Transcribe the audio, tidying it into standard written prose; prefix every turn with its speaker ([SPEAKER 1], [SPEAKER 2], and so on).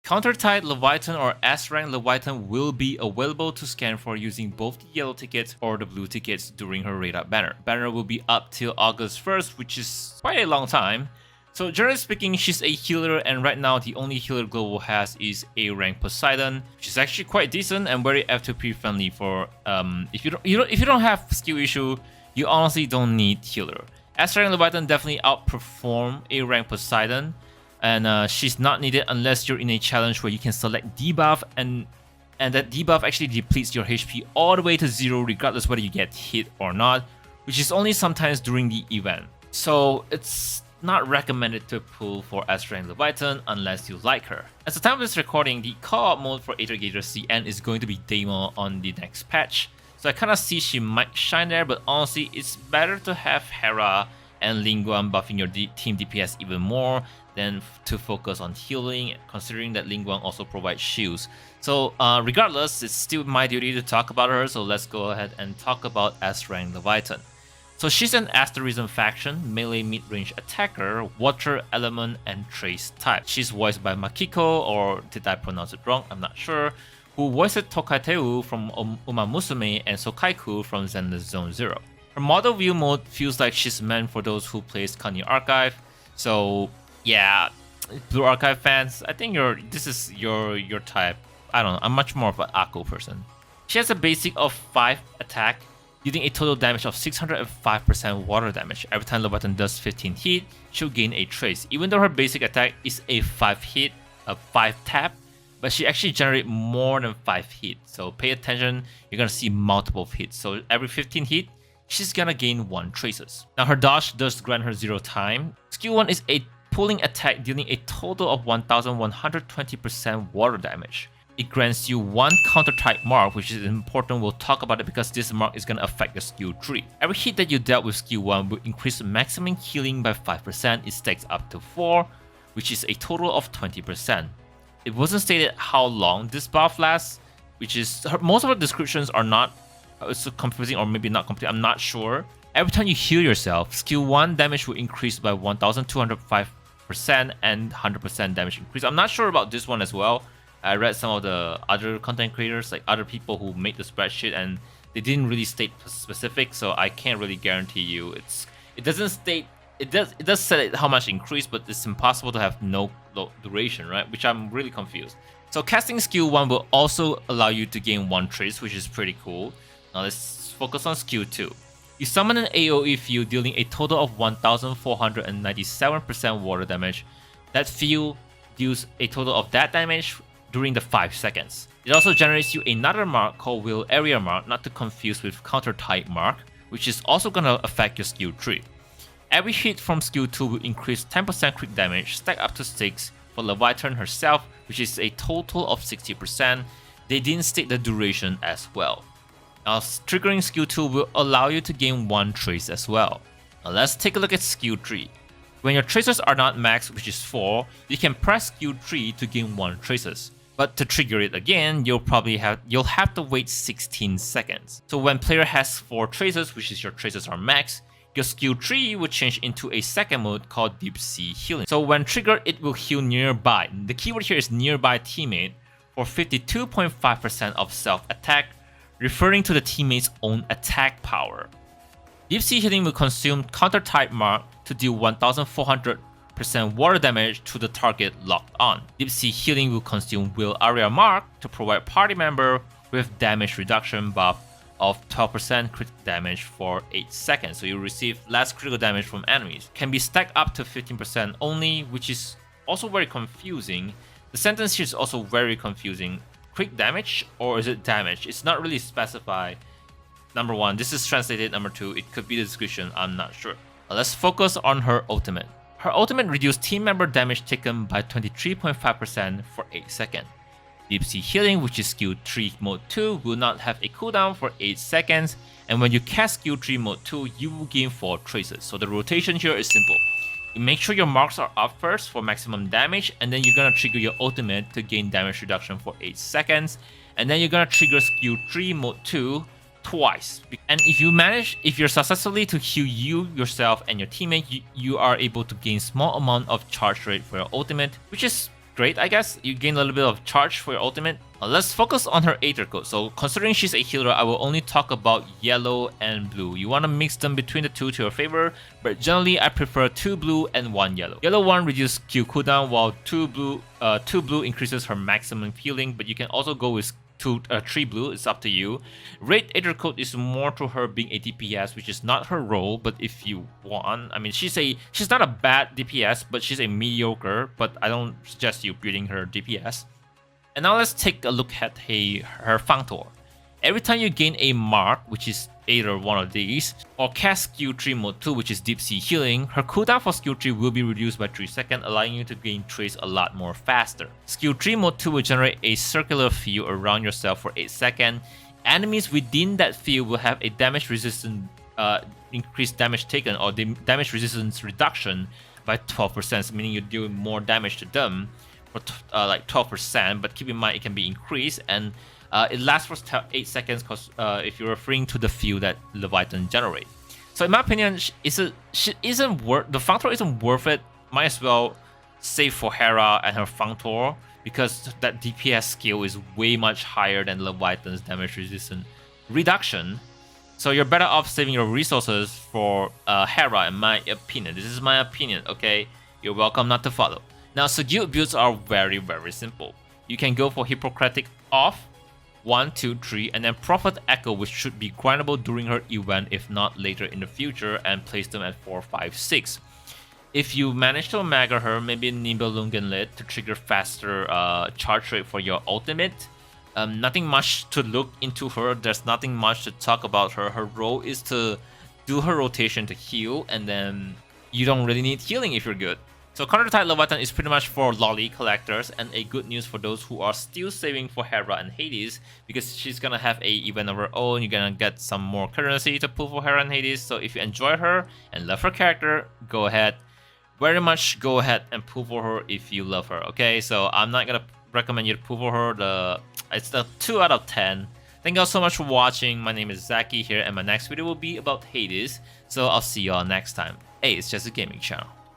[SPEAKER 1] Counter-type Leviathan or S-rank Leviathan will be available to scan for using both the yellow tickets or the blue tickets during her radar banner. Banner will be up till August 1st, which is quite a long time. So generally speaking, she's a healer, and right now the only healer Global has is A-rank Poseidon. She's actually quite decent and very F2P friendly for if you don't have skill issue, you honestly don't need healer. S-rank Leviathan definitely outperform A-rank Poseidon. And she's not needed unless you're in a challenge where you can select debuff and that debuff actually depletes your HP all the way to 0 regardless whether you get hit or not, which is only sometimes during the event. So it's not recommended to pull for S-rank Leviathan unless you like her. At the time of this recording, the co-op mode for Aether Gator CN is going to be demo on the next patch. So I kind of see she might shine there, but honestly it's better to have Hera and Linguan buffing your team DPS even more than to focus on healing, considering that Linguan also provides shields. So regardless, it's still my duty to talk about her, so let's go ahead and talk about S-rank Leviathan. So she's an Asterism faction, melee mid-range attacker, water, element, and trace type. She's voiced by Makiko, or did I pronounce it wrong? I'm not sure, who voiced Tokateu from Uma Musume and Sokaiku from Zenless Zone Zero. Her model view mode feels like she's meant for those who play Scania Archive, so yeah, Blue Archive fans, I think this is your type. I don't know, I'm much more of an Akko person. She has a basic of 5 attack, dealing a total damage of 605% water damage. Every time Leviathan does 15 hit, she'll gain a trace. Even though her basic attack is a 5 hit, a 5 tap, but she actually generates more than 5 hits. So pay attention, you're gonna see multiple hits. So every 15 hit, she's gonna gain 1 traces. Now her dodge does grant her 0 time. Skill 1 is a pulling attack dealing a total of 1120% water damage. It grants you 1 counter type mark, which is important. We'll talk about it because this mark is going to affect your skill tree. Every hit that you dealt with skill 1 will increase maximum healing by 5%. It stacks up to 4, which is a total of 20%. It wasn't stated how long this buff lasts, which is most of her descriptions are not it's confusing, or maybe not complete, I'm not sure. Every time you heal yourself, skill 1 damage will increase by 1205% and 100% damage increase. I'm not sure about this one as well. I read some of the other content creators, like other people who made the spreadsheet, and they didn't really state specific, so I can't really guarantee you. It doesn't state, it does say how much increase, but it's impossible to have no duration, right? Which I'm really confused. So casting skill 1 will also allow you to gain 1 trace, which is pretty cool. Now let's focus on skill 2. You summon an AoE field dealing a total of 1497% water damage. That field deals a total of that damage during the 5 seconds. It also generates you another mark called Will Area Mark, not to confuse with Counter Type Mark, which is also gonna affect your skill tree. Every hit from skill 2 will increase 10% crit damage, stack up to 6 for Leviathan herself, which is a total of 60%. They didn't state the duration as well. Now, triggering skill 2 will allow you to gain 1 trace as well. Now let's take a look at skill 3. When your traces are not maxed, which is 4, you can press skill 3 to gain 1 traces. But to trigger it again, you'll have to wait 16 seconds. So when player has 4 traces, which is your traces are maxed, your skill 3 will change into a second mode called Deep Sea Healing. So when triggered, it will heal nearby. The keyword here is nearby teammate for 52.5% of self-attack, referring to the teammate's own attack power. Deep Sea Healing will consume Counter Type Mark to deal 1400% water damage to the target locked on. Deep Sea Healing will consume Will Area Mark to provide party member with damage reduction buff of 12% crit damage for 8 seconds, so you receive less critical damage from enemies. Can be stacked up to 15% only, which is also very confusing. The sentence here is also very confusing. Quick damage, or is it damage? It's not really specified. Number 1, this is translated. Number 2, it could be the description, I'm not sure. Let's focus on her ultimate. Her ultimate reduced team member damage taken by 23.5% for 8 seconds. Deep Sea Healing, which is skill 3 mode 2, will not have a cooldown for 8 seconds, and when you cast skill 3 mode 2, you will gain 4 traces. So the rotation here is simple. You make sure your marks are up first for maximum damage, and then you're gonna trigger your ultimate to gain damage reduction for 8 seconds, and then you're gonna trigger skill 3 mode 2 twice. And if you're successfully to heal you, yourself, and your teammate, you are able to gain small amount of charge rate for your ultimate, which is great, I guess. You gain a little bit of charge for your ultimate. Let's focus on her Aether code. So considering she's a healer, I will only talk about yellow and blue. You want to mix them between the two to your favor, but generally I prefer 2 blue and 1 yellow. Yellow 1 reduces Q cooldown, while 2 blue increases her maximum healing, but you can also go with 3 blue, it's up to you. Red Aether code is more to her being a DPS, which is not her role, but if you want, I mean, she's not a bad DPS, but she's a mediocre, but I don't suggest you building her DPS. And now let's take a look at her Functor. Every time you gain a mark, which is either one of these, or cast skill 3 mode 2, which is deep sea healing, her cooldown for skill 3 will be reduced by 3 seconds, allowing you to gain trace a lot more faster. Skill 3 mode 2 will generate a circular field around yourself for 8 seconds. Enemies within that field will have a damage resistance, increased damage taken, or damage resistance reduction by 12%, meaning you deal more damage to them for like 12%, but keep in mind it can be increased, and it lasts for 8 seconds because if you're referring to the field that Leviathan generate. So in my opinion, the Functor isn't worth it. Might as well save for Hera and her Functor, because that DPS skill is way much higher than Leviathan's damage resistance reduction. So you're better off saving your resources for Hera, in my opinion. This is my opinion, okay? You're welcome not to follow. Now, so guild builds are very, very simple. You can go for Hippocratic off, 1, 2, 3, and then Prophet Echo, which should be grindable during her event, if not later in the future, and place them at 4, 5, 6. If you manage to Omega her, maybe Nibelungenlied to trigger faster charge rate for your ultimate. Nothing much to look into her, there's nothing much to talk about her. Her role is to do her rotation to heal, and then you don't really need healing if you're good. So Counter-Type Leviathan is pretty much for lolly collectors, and a good news for those who are still saving for Hera and Hades, because she's gonna have a event of her own. You're gonna get some more currency to pull for Hera and Hades. So if you enjoy her and love her character, go ahead. Very much go ahead and pull for her if you love her, okay? So I'm not gonna recommend you to pull for her. It's the 2 out of 10. Thank you all so much for watching. My name is Zackie here, and my next video will be about Hades. So I'll see y'all next time. Hey, it's just a gaming channel.